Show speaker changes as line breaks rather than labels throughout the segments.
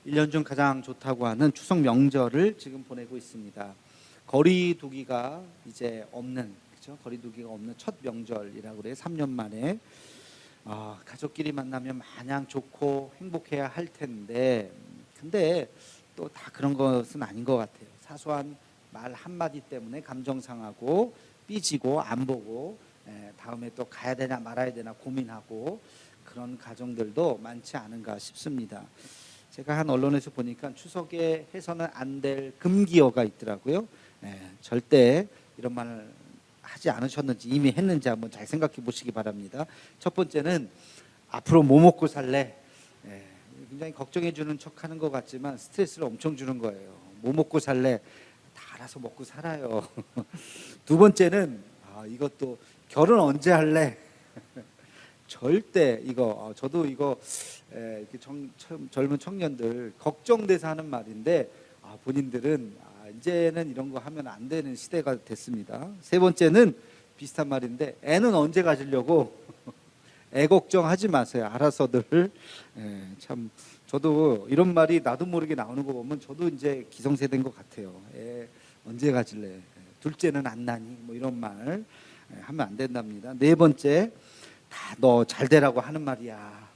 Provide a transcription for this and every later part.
1년 중 가장 좋다고 하는 추석 명절을 지금 보내고 있습니다. 거리두기가 이제 없는, 그렇죠? 거리두기가 없는 첫 명절이라고 그래요. 3년 만에 가족끼리 만나면 마냥 좋고 행복해야 할 텐데, 근데 또 다 그런 것은 아닌 것 같아요. 사소한 말 한마디 때문에 감정 상하고 삐지고 안 보고 다음에 또 가야 되나 말아야 되나 고민하고 그런 가정들도 많지 않은가 싶습니다. 제가 한 언론에서 보니까 추석에 해서는 안 될 금기어가 있더라고요. 절대 이런 말을 하지 않으셨는지 이미 했는지 한번 잘 생각해 보시기 바랍니다. 첫 번째는 앞으로 뭐 먹고 살래? 굉장히 걱정해 주는 척하는 것 같지만 스트레스를 엄청 주는 거예요. 뭐 먹고 살래? 다 알아서 먹고 살아요. 두 번째는 이것도 결혼 언제 할래? 절대 이거 저도 이거 이렇게 젊은 청년들 걱정돼서 하는 말인데 본인들은 이제는 이런 거 하면 안 되는 시대가 됐습니다. 세 번째는 비슷한 말인데 애는 언제 가지려고? 애 걱정하지 마세요. 알아서들. 참 저도 이런 말이 나도 모르게 나오는 거 보면 저도 이제 기성세대인 것 같아요. 애 언제 가질래? 둘째는 안 나니? 뭐 이런 말 하면 안 된답니다. 네 번째, 다 너 잘 되라고 하는 말이야.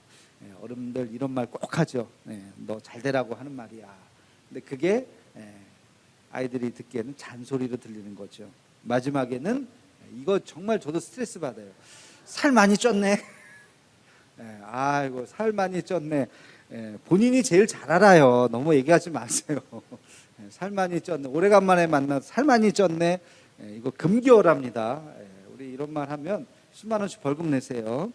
어른들 이런 말 꼭 하죠. 너 잘 되라고 하는 말이야. 근데 그게 아이들이 듣기에는 잔소리로 들리는 거죠. 마지막에는 이거 정말 저도 스트레스 받아요. 살 많이 쪘네. 아이고 살 많이 쪘네. 본인이 제일 잘 알아요. 너무 얘기하지 마세요. 살 많이 쪘네. 오래간만에 만나서 살 많이 쪘네. 이거 금기어랍니다. 우리 이런 말 하면 10만 원씩 벌금 내세요.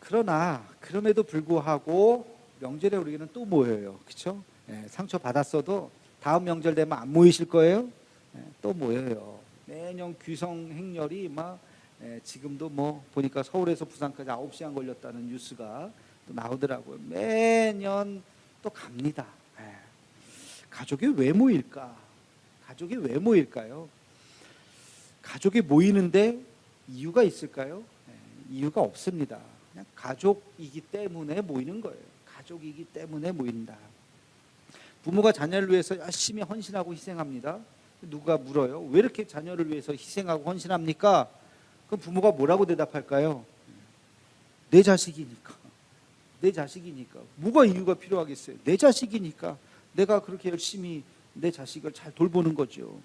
그러나 그럼에도 불구하고 명절에 우리는 또 모여요. 그렇죠? 상처 받았어도 다음 명절 되면 안 모이실 거예요? 또 모여요. 매년 귀성 행렬이 막 지금도 뭐 보니까 서울에서 부산까지 9시간 걸렸다는 뉴스가 또 나오더라고요. 매년 또 갑니다. 가족이 왜 모일까? 가족이 왜 모일까요? 가족이 모이는데 이유가 있을까요? 이유가 없습니다. 그냥 가족이기 때문에 모이는 거예요. 가족이기 때문에 모인다. 부모가 자녀를 위해서 열심히 헌신하고 희생합니다. 누가 물어요? 왜 이렇게 자녀를 위해서 희생하고 헌신합니까? 그럼 부모가 뭐라고 대답할까요? 내 자식이니까. 내 자식이니까. 뭐가 이유가 필요하겠어요? 내 자식이니까. 내가 그렇게 열심히 내 자식을 잘 돌보는 거죠.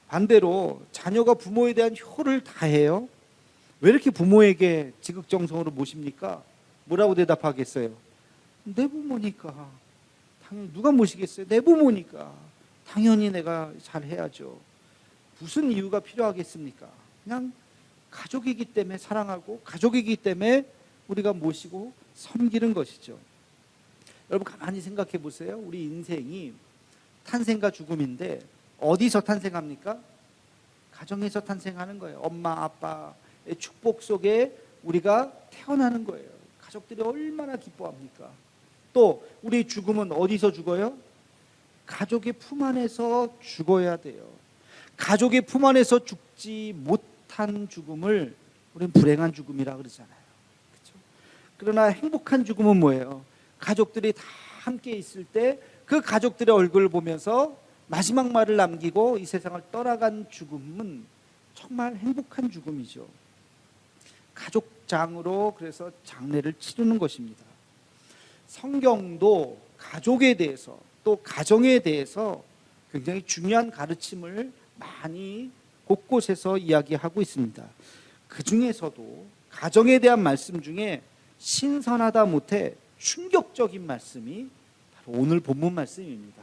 반대로 자녀가 부모에 대한 효를 다해요. 왜 이렇게 부모에게 지극정성으로 모십니까? 뭐라고 대답하겠어요? 내 부모니까. 당연히 누가 모시겠어요? 내 부모니까. 당연히 내가 잘해야죠. 무슨 이유가 필요하겠습니까? 그냥 가족이기 때문에 사랑하고 가족이기 때문에 우리가 모시고 섬기는 것이죠. 여러분 가만히 생각해 보세요. 우리 인생이 탄생과 죽음인데 어디서 탄생합니까? 가정에서 탄생하는 거예요. 엄마 아빠의 축복 속에 우리가 태어나는 거예요. 가족들이 얼마나 기뻐합니까? 또 우리 죽음은 어디서 죽어요? 가족의 품 안에서 죽어야 돼요. 가족의 품 안에서 죽지 못한 죽음을 우리는 불행한 죽음이라고 그러잖아요. 그렇죠? 그러나 행복한 죽음은 뭐예요? 가족들이 다 함께 있을 때 그 가족들의 얼굴을 보면서 마지막 말을 남기고 이 세상을 떠나간 죽음은 정말 행복한 죽음이죠. 가족장으로 그래서 장례를 치르는 것입니다. 성경도 가족에 대해서 또 가정에 대해서 굉장히 중요한 가르침을 많이 곳곳에서 이야기하고 있습니다. 그 중에서도 가정에 대한 말씀 중에 신선하다 못해 충격적인 말씀이 바로 오늘 본문 말씀입니다.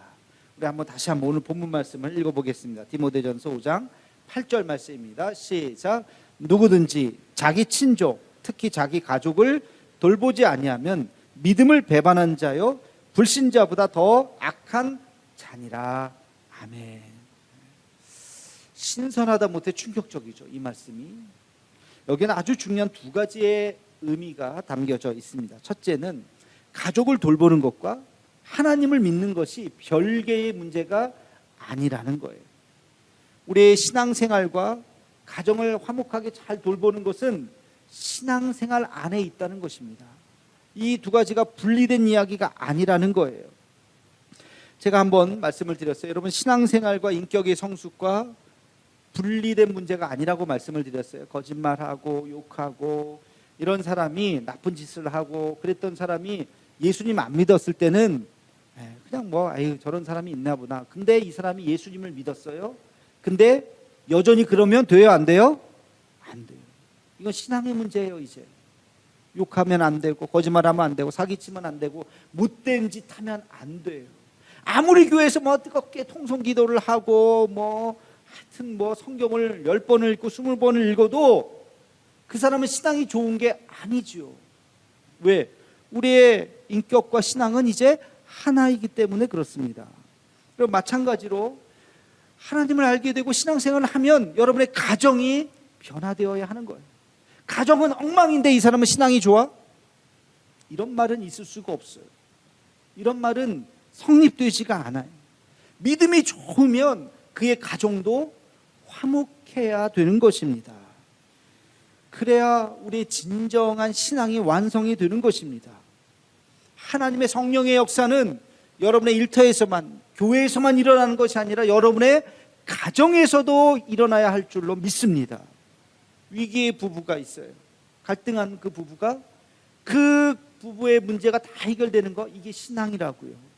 우리 다시 한번 오늘 본문 말씀을 읽어보겠습니다. 디모데전서 5장 8절 말씀입니다. 시작. 누구든지 자기 친족, 특히 자기 가족을 돌보지 아니하면 믿음을 배반한 자요 불신자보다 더 악한 자니라. 아멘. 신선하다 못해 충격적이죠. 이 말씀이. 여기는 아주 중요한 두 가지의 의미가 담겨져 있습니다. 첫째는 가족을 돌보는 것과 하나님을 믿는 것이 별개의 문제가 아니라는 거예요. 우리의 신앙생활과 가정을 화목하게 잘 돌보는 것은 신앙생활 안에 있다는 것입니다. 이 두 가지가 분리된 이야기가 아니라는 거예요. 제가 한번 말씀을 드렸어요. 여러분, 신앙생활과 인격의 성숙과 분리된 문제가 아니라고 말씀을 드렸어요. 거짓말하고 욕하고 이런 사람이, 나쁜 짓을 하고 그랬던 사람이 예수님 안 믿었을 때는 그냥 아유, 저런 사람이 있나 보다. 근데 이 사람이 예수님을 믿었어요. 근데 여전히 그러면 돼요, 안 돼요? 안 돼요. 이건 신앙의 문제예요. 이제 욕하면 안 되고, 거짓말하면 안 되고, 사기치면 안 되고, 못된 짓 하면 안 돼요. 아무리 교회에서 뜨겁게 통성기도를 하고 하여튼 성경을 10번을 읽고 20번을 읽어도 그 사람은 신앙이 좋은 게 아니죠. 왜? 우리의 인격과 신앙은 이제 하나이기 때문에 그렇습니다. 그리고 마찬가지로 하나님을 알게 되고 신앙생활을 하면 여러분의 가정이 변화되어야 하는 거예요. 가정은 엉망인데 이 사람은 신앙이 좋아? 이런 말은 있을 수가 없어요. 이런 말은 성립되지가 않아요. 믿음이 좋으면 그의 가정도 화목해야 되는 것입니다. 그래야 우리의 진정한 신앙이 완성이 되는 것입니다. 하나님의 성령의 역사는 여러분의 일터에서만, 교회에서만 일어나는 것이 아니라 여러분의 가정에서도 일어나야 할 줄로 믿습니다. 위기의 부부가 있어요. 갈등한 그 부부가, 그 부부의 문제가 다 해결되는 거, 이게 신앙이라고요.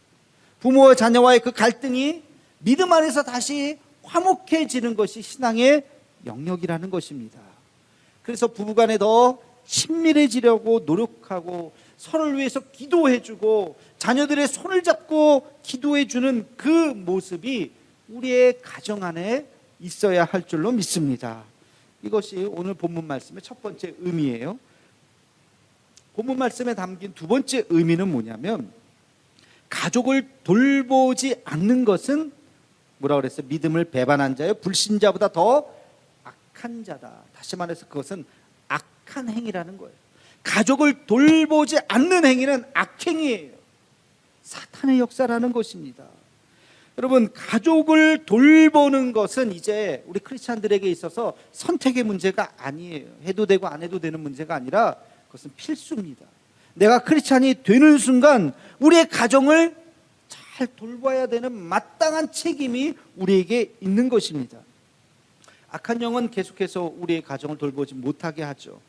부모와 자녀와의 그 갈등이 믿음 안에서 다시 화목해지는 것이 신앙의 영역이라는 것입니다. 그래서 부부간에 더 친밀해지려고 노력하고 서로를 위해서 기도해주고 자녀들의 손을 잡고 기도해주는 그 모습이 우리의 가정 안에 있어야 할 줄로 믿습니다. 이것이 오늘 본문 말씀의 첫 번째 의미예요. 본문 말씀에 담긴 두 번째 의미는 뭐냐면, 가족을 돌보지 않는 것은 뭐라고 그랬어요? 믿음을 배반한 자요, 불신자보다 더 악한 자다. 다시 말해서 그것은 악한 행위라는 거예요. 가족을 돌보지 않는 행위는 악행이에요. 사탄의 역사라는 것입니다. 여러분, 가족을 돌보는 것은 이제 우리 크리스찬들에게 있어서 선택의 문제가 아니에요. 해도 되고 안 해도 되는 문제가 아니라 그것은 필수입니다. 내가 크리스찬이 되는 순간 우리의 가정을 잘 돌봐야 되는 마땅한 책임이 우리에게 있는 것입니다. 악한 영은 계속해서 우리의 가정을 돌보지 못하게 하죠.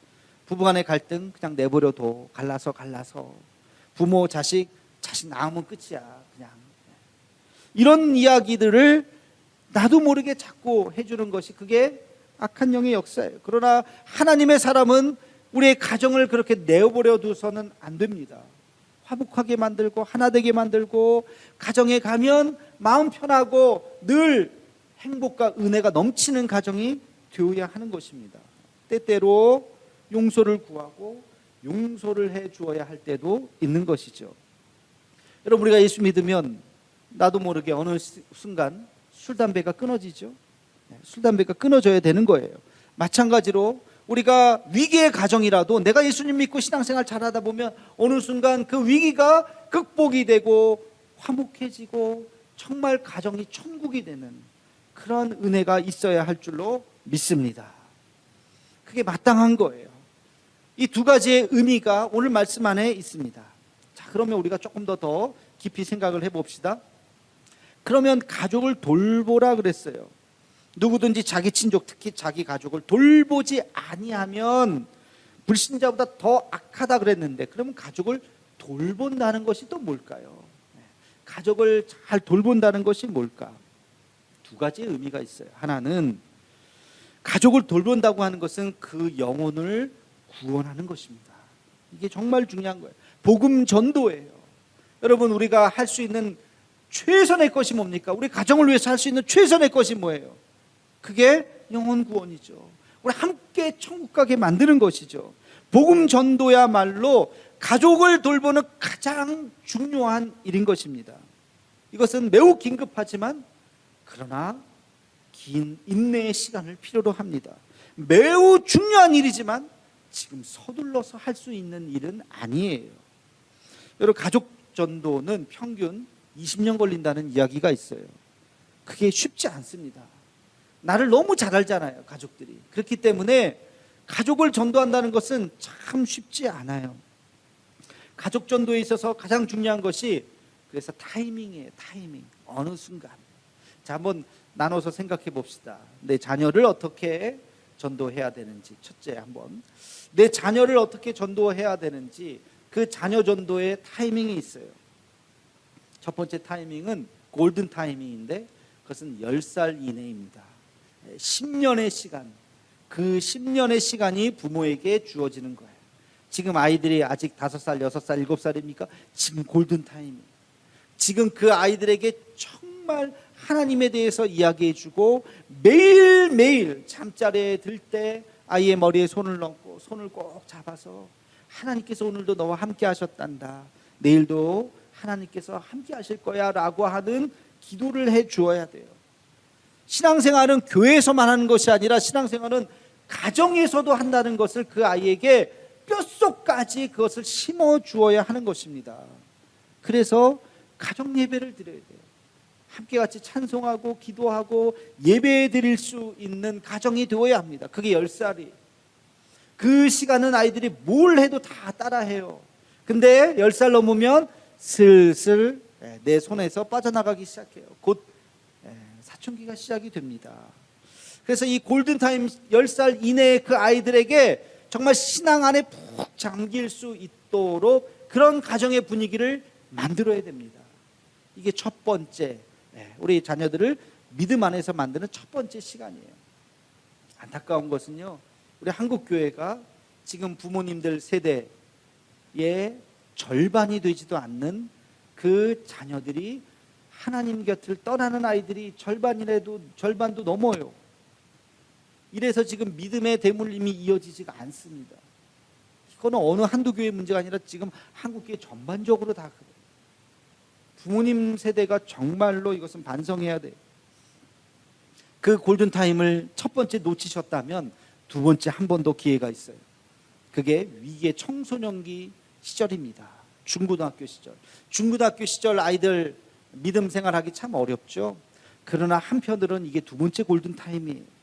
부부간의 갈등 그냥 내버려둬. 갈라서 부모 자식 낳으면 끝이야. 그냥 이런 이야기들을 나도 모르게 자꾸 해주는 것이, 그게 악한 영의 역사예요. 그러나 하나님의 사람은 우리의 가정을 그렇게 내버려 두서는 안 됩니다. 화목하게 만들고 하나 되게 만들고, 가정에 가면 마음 편하고 늘 행복과 은혜가 넘치는 가정이 되어야 하는 것입니다. 때때로 용서를 구하고 용서를 해 주어야 할 때도 있는 것이죠. 여러분, 우리가 예수 믿으면 나도 모르게 어느 순간 술, 담배가 끊어지죠. 술, 담배가 끊어져야 되는 거예요. 마찬가지로 우리가 위기의 가정이라도 내가 예수님 믿고 신앙생활 잘하다 보면 어느 순간 그 위기가 극복이 되고 화목해지고 정말 가정이 천국이 되는 그런 은혜가 있어야 할 줄로 믿습니다. 그게 마땅한 거예요. 이 두 가지의 의미가 오늘 말씀 안에 있습니다. 자, 그러면 우리가 조금 더 깊이 생각을 해봅시다. 그러면 가족을 돌보라 그랬어요. 누구든지 자기 친족, 특히 자기 가족을 돌보지 아니하면 불신자보다 더 악하다 그랬는데, 그러면 가족을 돌본다는 것이 또 뭘까요? 가족을 잘 돌본다는 것이 뭘까? 두 가지 의미가 있어요. 하나는 가족을 돌본다고 하는 것은 그 영혼을 구원하는 것입니다. 이게 정말 중요한 거예요. 복음 전도예요. 여러분, 우리가 할 수 있는 최선의 것이 뭡니까? 우리 가정을 위해서 할 수 있는 최선의 것이 뭐예요? 그게 영혼 구원이죠. 우리 함께 천국 가게 만드는 것이죠. 복음 전도야말로 가족을 돌보는 가장 중요한 일인 것입니다. 이것은 매우 긴급하지만 그러나 긴 인내의 시간을 필요로 합니다. 매우 중요한 일이지만 지금 서둘러서 할 수 있는 일은 아니에요. 여러분, 가족 전도는 평균 20년 걸린다는 이야기가 있어요. 그게 쉽지 않습니다. 나를 너무 잘 알잖아요, 가족들이. 그렇기 때문에 가족을 전도한다는 것은 참 쉽지 않아요. 가족 전도에 있어서 가장 중요한 것이 그래서 타이밍이에요. 타이밍. 어느 순간. 자, 한번 나눠서 생각해 봅시다. 내 자녀를 어떻게 전도해야 되는지. 첫째, 한번 내 자녀를 어떻게 전도해야 되는지, 그 자녀 전도의 타이밍이 있어요. 첫 번째 타이밍은 골든 타이밍인데, 그것은 10살 이내입니다. 10년의 시간, 그 10년의 시간이 부모에게 주어지는 거예요. 지금 아이들이 아직 5살, 6살, 7살입니까? 지금 골든 타이밍. 지금 그 아이들에게 정말 하나님에 대해서 이야기해주고, 매일매일 잠자리에 들 때 아이의 머리에 손을 얹고 손을 꼭 잡아서, 하나님께서 오늘도 너와 함께 하셨단다, 내일도 하나님께서 함께 하실 거야 라고 하는 기도를 해 주어야 돼요. 신앙생활은 교회에서만 하는 것이 아니라 신앙생활은 가정에서도 한다는 것을 그 아이에게 뼛속까지 그것을 심어 주어야 하는 것입니다. 그래서 가정 예배를 드려야 돼요. 함께 같이 찬송하고 기도하고 예배 드릴 수 있는 가정이 되어야 합니다. 그게 10살이. 그 시간은 아이들이 뭘 해도 다 따라해요. 근데 10살 넘으면 슬슬 내 손에서 빠져나가기 시작해요. 곧 사춘기가 시작이 됩니다. 그래서 이 골든타임 10살 이내의 그 아이들에게 정말 신앙 안에 푹 잠길 수 있도록 그런 가정의 분위기를 만들어야 됩니다. 이게 첫 번째, 우리 자녀들을 믿음 안에서 만드는 첫 번째 시간이에요. 안타까운 것은요, 우리 한국 교회가 지금 부모님들 세대의 절반이 되지도 않는 그 자녀들이 하나님 곁을 떠나는 아이들이 절반도 넘어요. 이래서 지금 믿음의 대물림이 이어지지가 않습니다. 이거는 어느 한두 교회 문제가 아니라 지금 한국 교회 전반적으로 다 그래요. 부모님 세대가 정말로 이것은 반성해야 돼요. 그 골든타임을 첫 번째 놓치셨다면 두 번째 한 번 더 기회가 있어요. 그게 위기의 청소년기 시절입니다. 중고등학교 시절. 중고등학교 시절 아이들 믿음 생활하기 참 어렵죠. 그러나 한편으로는 이게 두 번째 골든타임이에요.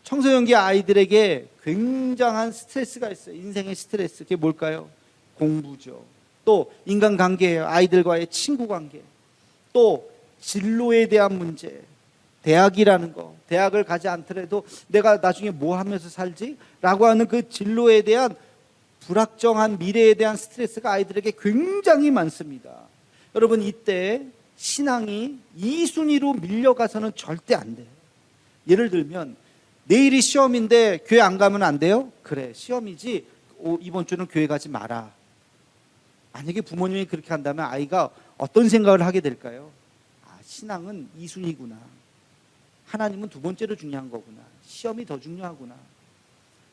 청소년기 아이들에게 굉장한 스트레스가 있어요. 인생의 스트레스. 그게 뭘까요? 공부죠. 또 인간관계예요. 아이들과의 친구관계. 또 진로에 대한 문제. 대학이라는 거. 대학을 가지 않더라도 내가 나중에 뭐 하면서 살지? 라고 하는 그 진로에 대한 불확정한 미래에 대한 스트레스가 아이들에게 굉장히 많습니다. 여러분, 이때 신앙이 2순위로 밀려가서는 절대 안 돼요. 예를 들면 내일이 시험인데 교회 안 가면 안 돼요? 그래, 시험이지 이번 주는 교회 가지 마라. 만약에 부모님이 그렇게 한다면 아이가 어떤 생각을 하게 될까요? 신앙은 2순위구나. 하나님은 두 번째로 중요한 거구나. 시험이 더 중요하구나.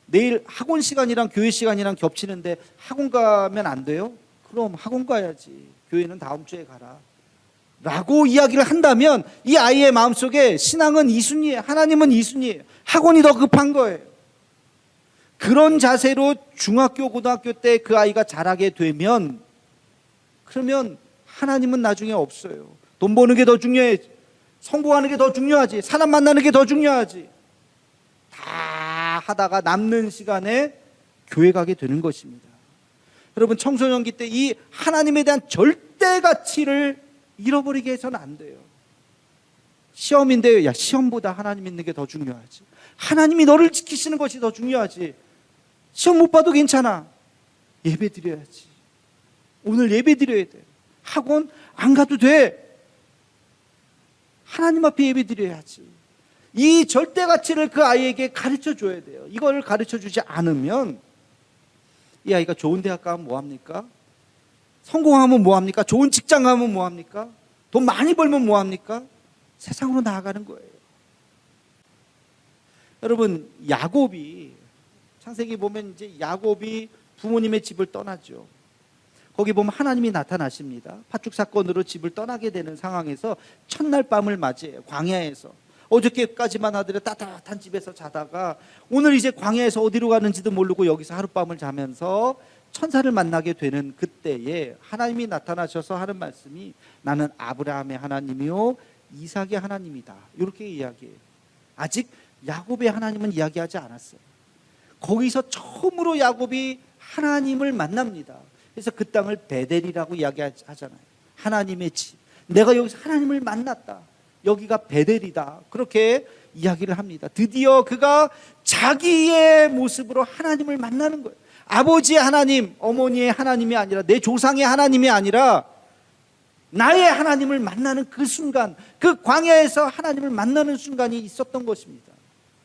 내일 학원 시간이랑 교회 시간이랑 겹치는데 학원 가면 안 돼요? 그럼 학원 가야지. 교회는 다음 주에 가라. 라고 이야기를 한다면 이 아이의 마음속에 신앙은 2순위예요. 하나님은 2순위예요. 학원이 더 급한 거예요. 그런 자세로 중학교, 고등학교 때 그 아이가 자라게 되면, 그러면 하나님은 나중에 없어요. 돈 버는 게 더 중요해. 성공하는 게 더 중요하지. 사람 만나는 게 더 중요하지. 다 하다가 남는 시간에 교회 가게 되는 것입니다. 여러분, 청소년기 때 이 하나님에 대한 절대 가치를 잃어버리게 해서는 안 돼요. 시험인데, 야, 시험보다 하나님 있는 게 더 중요하지. 하나님이 너를 지키시는 것이 더 중요하지. 시험 못 봐도 괜찮아. 예배 드려야지. 오늘 예배 드려야 돼. 학원 안 가도 돼. 하나님 앞에 예배 드려야지. 이 절대 가치를 그 아이에게 가르쳐 줘야 돼요. 이걸 가르쳐 주지 않으면 이 아이가 좋은 대학 가면 뭐합니까? 성공하면 뭐합니까? 좋은 직장 가면 뭐합니까? 돈 많이 벌면 뭐합니까? 세상으로 나아가는 거예요. 여러분, 야곱이, 창세기 보면 이제 야곱이 부모님의 집을 떠나죠. 거기 보면 하나님이 나타나십니다. 팥죽 사건으로 집을 떠나게 되는 상황에서 첫날 밤을 맞이해요. 광야에서. 어저께까지만 하더라도 따뜻한 집에서 자다가 오늘 이제 광야에서 어디로 가는지도 모르고 여기서 하룻밤을 자면서 천사를 만나게 되는 그때에 하나님이 나타나셔서 하는 말씀이, 나는 아브라함의 하나님이요 이삭의 하나님이다. 이렇게 이야기해요. 아직 야곱의 하나님은 이야기하지 않았어요. 거기서 처음으로 야곱이 하나님을 만납니다. 그래서 그 땅을 베델이라고 이야기하잖아요. 하나님의 집, 내가 여기서 하나님을 만났다, 여기가 베델이다, 그렇게 이야기를 합니다. 드디어 그가 자기의 모습으로 하나님을 만나는 거예요. 아버지의 하나님, 어머니의 하나님이 아니라, 내 조상의 하나님이 아니라 나의 하나님을 만나는 그 순간, 그 광야에서 하나님을 만나는 순간이 있었던 것입니다.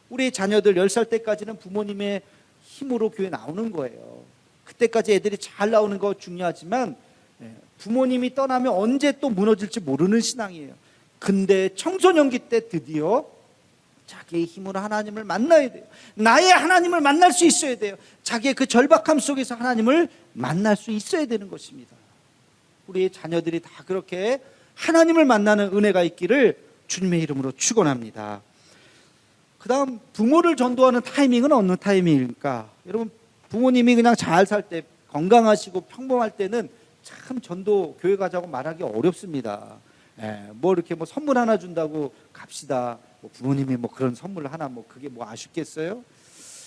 우리 자녀들 10살 때까지는 부모님의 힘으로 교회 나오는 거예요. 그때까지 애들이 잘 나오는 거 중요하지만 부모님이 떠나면 언제 또 무너질지 모르는 신앙이에요. 근데 청소년기 때 드디어 자기의 힘으로 하나님을 만나야 돼요. 나의 하나님을 만날 수 있어야 돼요. 자기의 그 절박함 속에서 하나님을 만날 수 있어야 되는 것입니다. 우리 자녀들이 다 그렇게 하나님을 만나는 은혜가 있기를 주님의 이름으로 축원합니다. 그 다음, 부모를 전도하는 타이밍은 어느 타이밍일까? 여러분, 부모님이 그냥 잘 살 때, 건강하시고 평범할 때는 참 전도 교회 가자고 말하기 어렵습니다. 뭐 이렇게 뭐 선물 하나 준다고 갑시다, 뭐 부모님이 뭐 그런 선물 하나, 뭐 그게 뭐 아쉽겠어요?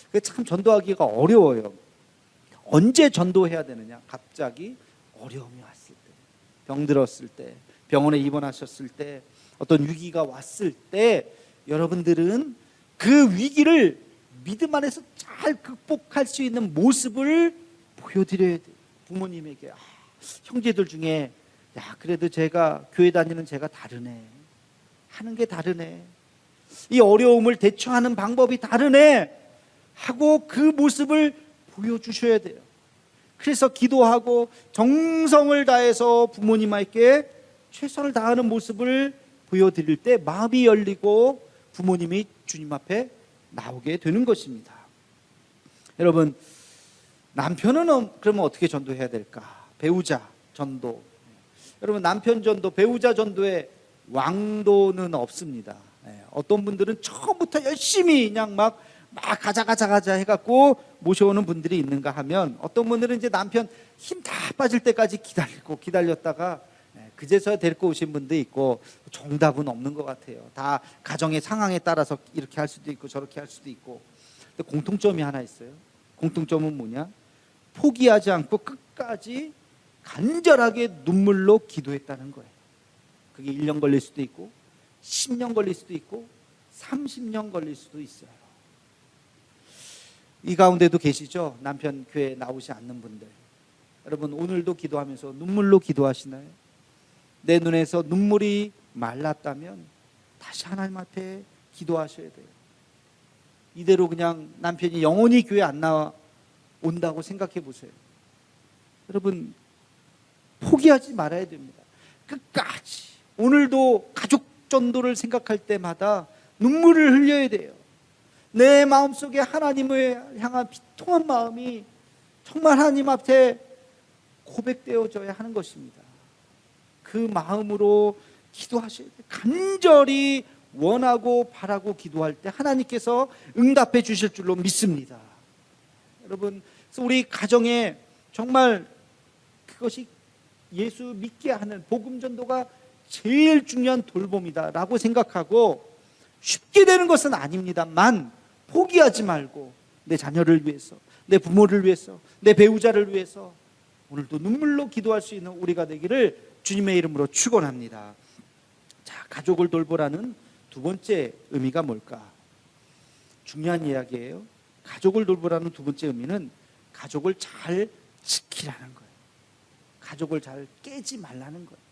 그게 참 전도하기가 어려워요. 언제 전도해야 되느냐? 갑자기 어려움이 왔을 때, 병들었을 때, 병원에 입원하셨을 때, 어떤 위기가 왔을 때, 여러분들은 그 위기를 믿음 안에서 잘 극복할 수 있는 모습을 보여드려야 돼요. 부모님에게. 형제들 중에, 야, 그래도 제가 교회 다니는 제가 다르네, 하는 게 다르네, 이 어려움을 대처하는 방법이 다르네 하고 그 모습을 보여주셔야 돼요. 그래서 기도하고 정성을 다해서 부모님에게 최선을 다하는 모습을 보여드릴 때 마음이 열리고 부모님이 주님 앞에 나오게 되는 것입니다. 여러분, 남편은 그러면 어떻게 전도해야 될까? 배우자 전도. 여러분, 남편 전도, 배우자 전도에 왕도는 없습니다. 어떤 분들은 처음부터 열심히 그냥 막 가자 해갖고 모셔오는 분들이 있는가 하면, 어떤 분들은 이제 남편 힘 다 빠질 때까지 기다렸다가 그제서야 데리고 오신 분도 있고, 정답은 없는 것 같아요. 다 가정의 상황에 따라서 이렇게 할 수도 있고 저렇게 할 수도 있고. 근데 공통점이 하나 있어요. 공통점은 뭐냐? 포기하지 않고 끝까지 간절하게 눈물로 기도했다는 거예요. 그게 1년 걸릴 수도 있고 10년 걸릴 수도 있고 30년 걸릴 수도 있어요. 이 가운데도 계시죠? 남편 교회 나오지 않는 분들. 여러분, 오늘도 기도하면서 눈물로 기도하시나요? 내 눈에서 눈물이 말랐다면 다시 하나님 앞에 기도하셔야 돼요. 이대로 그냥 남편이 영원히 교회 안 나온다고 생각해 보세요. 여러분, 포기하지 말아야 됩니다. 끝까지. 오늘도 가족 전도를 생각할 때마다 눈물을 흘려야 돼요. 내 마음속에 하나님을 향한 비통한 마음이 정말 하나님 앞에 고백되어져야 하는 것입니다. 그 마음으로 기도하셔야 돼요. 간절히 원하고 바라고 기도할 때 하나님께서 응답해 주실 줄로 믿습니다. 여러분, 우리 가정에 정말 그것이 예수 믿게 하는 복음 전도가 제일 중요한 돌봄이다라고 생각하고, 쉽게 되는 것은 아닙니다만 포기하지 말고 내 자녀를 위해서, 내 부모를 위해서, 내 배우자를 위해서 오늘도 눈물로 기도할 수 있는 우리가 되기를 주님의 이름으로 축원합니다. 자, 가족을 돌보라는 두 번째 의미가 뭘까? 중요한 이야기예요. 가족을 돌보라는 두 번째 의미는 가족을 잘 지키라는 거예요. 가족을 잘 깨지 말라는 거예요.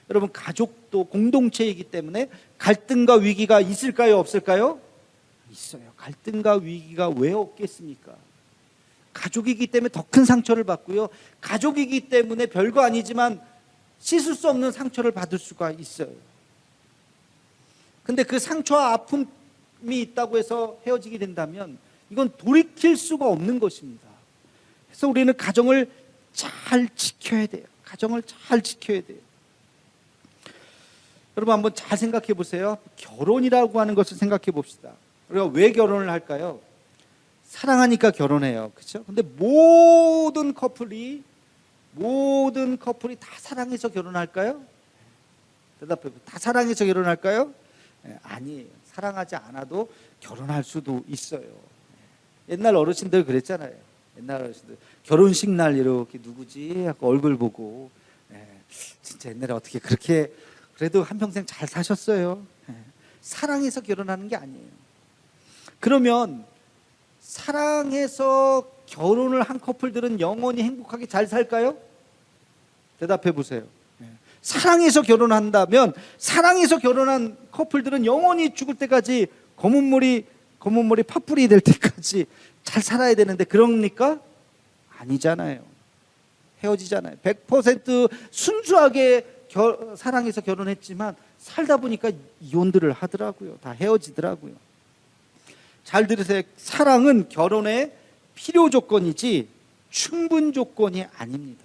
여러분, 가족도 공동체이기 때문에 갈등과 위기가 있을까요? 없을까요? 있어요. 갈등과 위기가 왜 없겠습니까? 가족이기 때문에 더 큰 상처를 받고요, 가족이기 때문에 별거 아니지만 씻을 수 없는 상처를 받을 수가 있어요. 근데 그 상처와 아픔이 있다고 해서 헤어지게 된다면 이건 돌이킬 수가 없는 것입니다. 그래서 우리는 가정을 잘 지켜야 돼요. 가정을 잘 지켜야 돼요. 여러분, 한번 잘 생각해 보세요. 결혼이라고 하는 것을 생각해 봅시다. 우리가 왜 결혼을 할까요? 사랑하니까 결혼해요. 그렇죠? 근데 모든 커플이 다 사랑해서 결혼할까요? 대답해 보세요. 다 사랑해서 결혼할까요? 아니에요. 사랑하지 않아도 결혼할 수도 있어요. 옛날 어르신들 그랬잖아요. 옛날 어르신들 결혼식 날 이렇게 누구지? 하고 얼굴 보고, 진짜 옛날에 어떻게 그렇게 그래도 한평생 잘 사셨어요. 사랑해서 결혼하는 게 아니에요. 그러면 사랑해서 결혼을 한 커플들은 영원히 행복하게 잘 살까요? 대답해 보세요. 사랑해서 결혼한다면 사랑해서 결혼한 커플들은 영원히 죽을 때까지 검은 머리 팥불이 될 때까지 잘 살아야 되는데 그럽니까? 아니잖아요. 헤어지잖아요. 100% 순수하게 사랑해서 결혼했지만 살다 보니까 이혼들을 하더라고요. 다 헤어지더라고요. 잘 들으세요. 사랑은 결혼의 필요 조건이지 충분 조건이 아닙니다.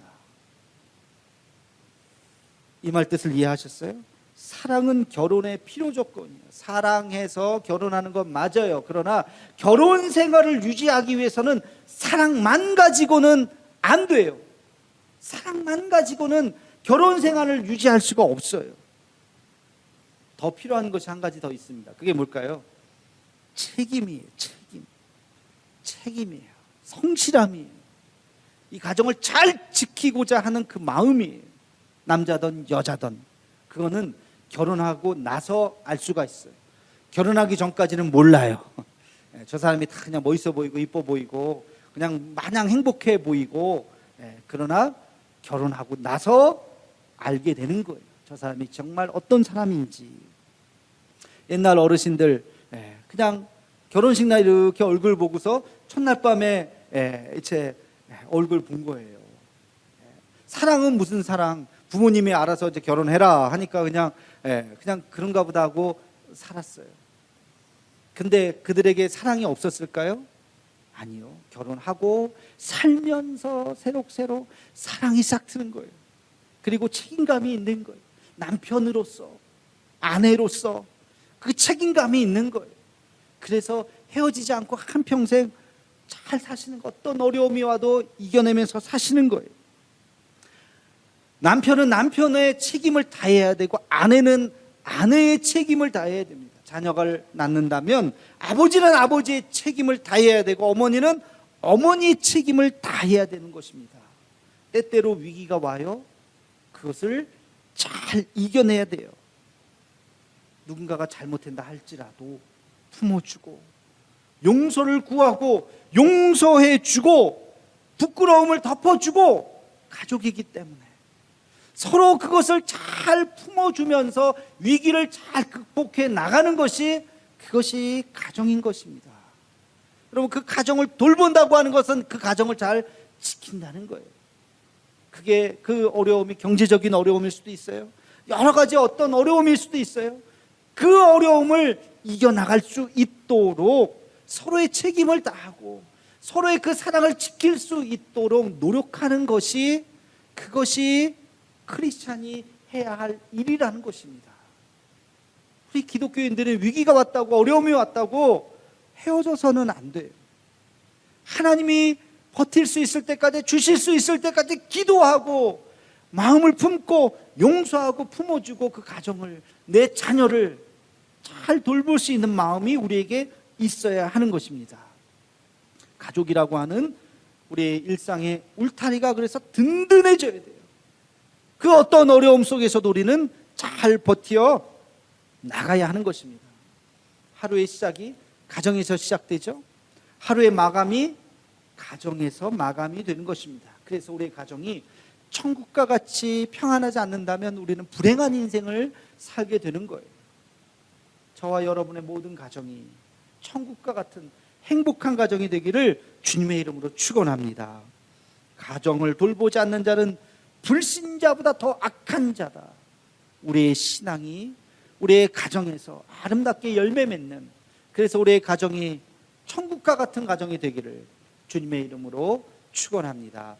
이 말 뜻을 이해하셨어요? 사랑은 결혼의 필요 조건이에요. 사랑해서 결혼하는 건 맞아요. 그러나 결혼 생활을 유지하기 위해서는 사랑만 가지고는 안 돼요. 사랑만 가지고는 결혼 생활을 유지할 수가 없어요. 더 필요한 것이 한 가지 더 있습니다. 그게 뭘까요? 책임이에요. 책임이에요. 성실함이에요. 이 가정을 잘 지키고자 하는 그 마음이에요. 남자든 여자든 그거는 결혼하고 나서 알 수가 있어요. 결혼하기 전까지는 몰라요. 저 사람이 다 그냥 멋있어 보이고 이뻐 보이고 그냥 마냥 행복해 보이고, 그러나 결혼하고 나서 알게 되는 거예요. 저 사람이 정말 어떤 사람인지. 옛날 어르신들 그냥 결혼식 날 이렇게 얼굴 보고서 첫날 밤에 이제 얼굴 본 거예요. 사랑은 무슨 사랑? 부모님이 알아서 이제 결혼해라 하니까 그냥 그런가 보다 하고 살았어요. 근데 그들에게 사랑이 없었을까요? 아니요. 결혼하고 살면서 새록새록 사랑이 싹 트는 거예요. 그리고 책임감이 있는 거예요. 남편으로서, 아내로서 그 책임감이 있는 거예요. 그래서 헤어지지 않고 한평생 잘 사시는 거, 어떤 어려움이 와도 이겨내면서 사시는 거예요. 남편은 남편의 책임을 다해야 되고 아내는 아내의 책임을 다해야 됩니다. 자녀를 낳는다면 아버지는 아버지의 책임을 다해야 되고 어머니는 어머니의 책임을 다해야 되는 것입니다. 때때로 위기가 와요. 그것을 잘 이겨내야 돼요. 누군가가 잘못한다 할지라도 품어주고 용서를 구하고 용서해주고 부끄러움을 덮어주고 가족이기 때문에 서로 그것을 잘 품어주면서 위기를 잘 극복해 나가는 것이 그것이 가정인 것입니다. 여러분, 그 가정을 돌본다고 하는 것은 그 가정을 잘 지킨다는 거예요. 그게 그 어려움이 경제적인 어려움일 수도 있어요. 여러 가지 어떤 어려움일 수도 있어요. 그 어려움을 이겨나갈 수 있도록 서로의 책임을 다하고 서로의 그 사랑을 지킬 수 있도록 노력하는 것이 그것이 크리스찬이 해야 할 일이라는 것입니다. 우리 기독교인들은 위기가 왔다고 어려움이 왔다고 헤어져서는 안 돼요. 하나님이 버틸 수 있을 때까지 주실 수 있을 때까지 기도하고 마음을 품고 용서하고 품어주고 그 가정을 내 자녀를 잘 돌볼 수 있는 마음이 우리에게 있어야 하는 것입니다. 가족이라고 하는 우리의 일상의 울타리가 그래서 든든해져야 돼요. 그 어떤 어려움 속에서도 우리는 잘 버텨 나가야 하는 것입니다. 하루의 시작이 가정에서 시작되죠. 하루의 마감이 가정에서 마감이 되는 것입니다. 그래서 우리의 가정이 천국과 같이 평안하지 않는다면 우리는 불행한 인생을 살게 되는 거예요. 저와 여러분의 모든 가정이 천국과 같은 행복한 가정이 되기를 주님의 이름으로 축원합니다. 가정을 돌보지 않는 자는 불신자보다 더 악한 자다. 우리의 신앙이 우리의 가정에서 아름답게 열매 맺는, 그래서 우리의 가정이 천국과 같은 가정이 되기를 주님의 이름으로 축원합니다.